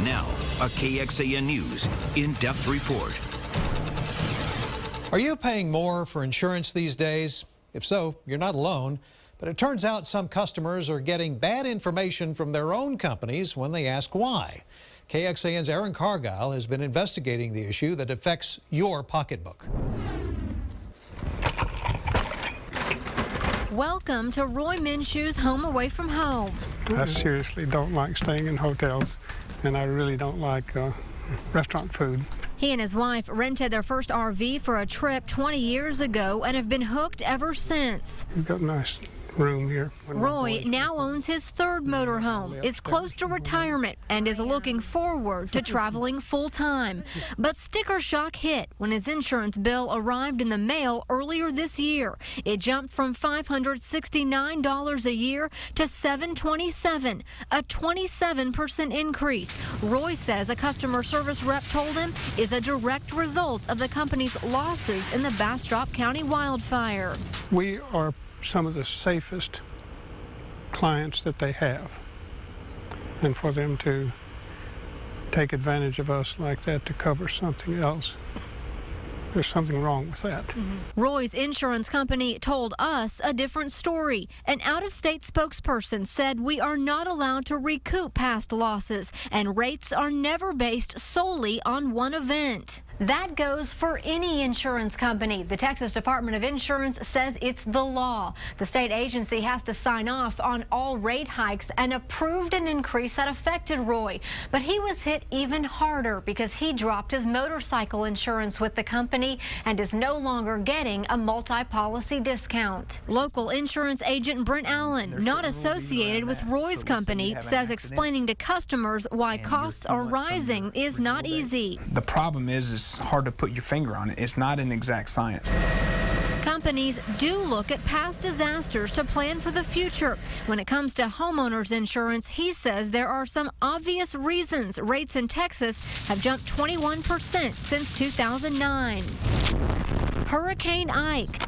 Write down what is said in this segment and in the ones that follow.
Now, a KXAN News in-depth report. Are you paying more for insurance these days? If so, you're not alone. But it turns out some customers are getting bad information from their own companies when they ask why. KXAN's Aaron Cargile has been investigating the issue that affects your pocketbook. Welcome to Roy Minshew's Home Away from Home. I seriously don't like staying in hotels, and I really don't like restaurant food. He and his wife rented their first RV for a trip 20 years ago and have been hooked ever since. We've got a nice room here. Roy now owns his third motorhome, is close to retirement, and is looking forward to traveling full-time. But sticker shock hit when his insurance bill arrived in the mail earlier this year. It jumped from $569 a year to $727, a 27% increase. Roy says a customer service rep told him is a direct result of the company's losses in the Bastrop County wildfire. We are some of the safest clients that they have, and for them to take advantage of us like that to cover something else, there's something wrong with that. Roy's insurance company told us a different story. An out-of-state spokesperson said we are not allowed to recoup past losses, and rates are never based solely on one event. That goes for any insurance company. The Texas Department of Insurance says it's the law. The state agency has to sign off on all rate hikes and approved an increase that affected Roy. But he was hit even harder because he dropped his motorcycle insurance with the company and is no longer getting a multi-policy discount. Local insurance agent Brent Allen, not associated with Roy's company, says explaining to customers why costs are rising is not easy. The problem is it's hard to put your finger on it. It's not an exact science. Companies do look at past disasters to plan for the future. When it comes to homeowners insurance, he says there are some obvious reasons rates in Texas have jumped 21% since 2009. Hurricane Ike.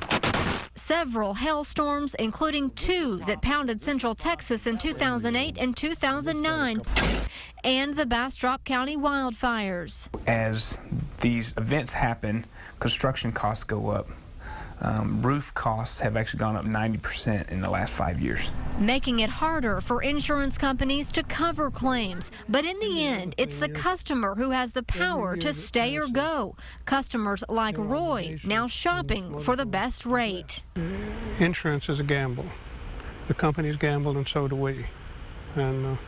Several hailstorms, including two that pounded central Texas in 2008 and 2009, and the Bastrop County wildfires. As these events happen, construction costs go up. Roof costs have actually gone up 90% in the last 5 years. Making it harder for insurance companies to cover claims. But in the end, it's the customer who has the power to stay or go. Customers like Roy now shopping for the best rate. Insurance is a gamble. The companies gamble, and so do we. And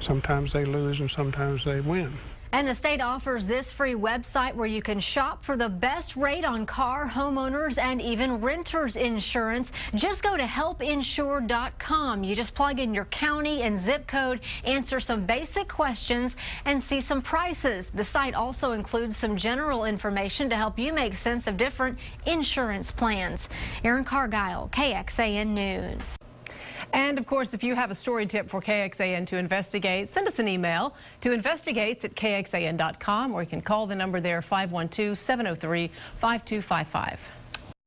sometimes they lose and sometimes they win. And the state offers this free website where you can shop for the best rate on car, homeowners, and even renters insurance. Just go to helpinsure.com. You just plug in your county and zip code, answer some basic questions, and see some prices. The site also includes some general information to help you make sense of different insurance plans. Aaron Cargile, KXAN News. And of course, if you have a story tip for KXAN to investigate, send us an email to investigates@kxan.com, or you can call the number there, 512-703-5255.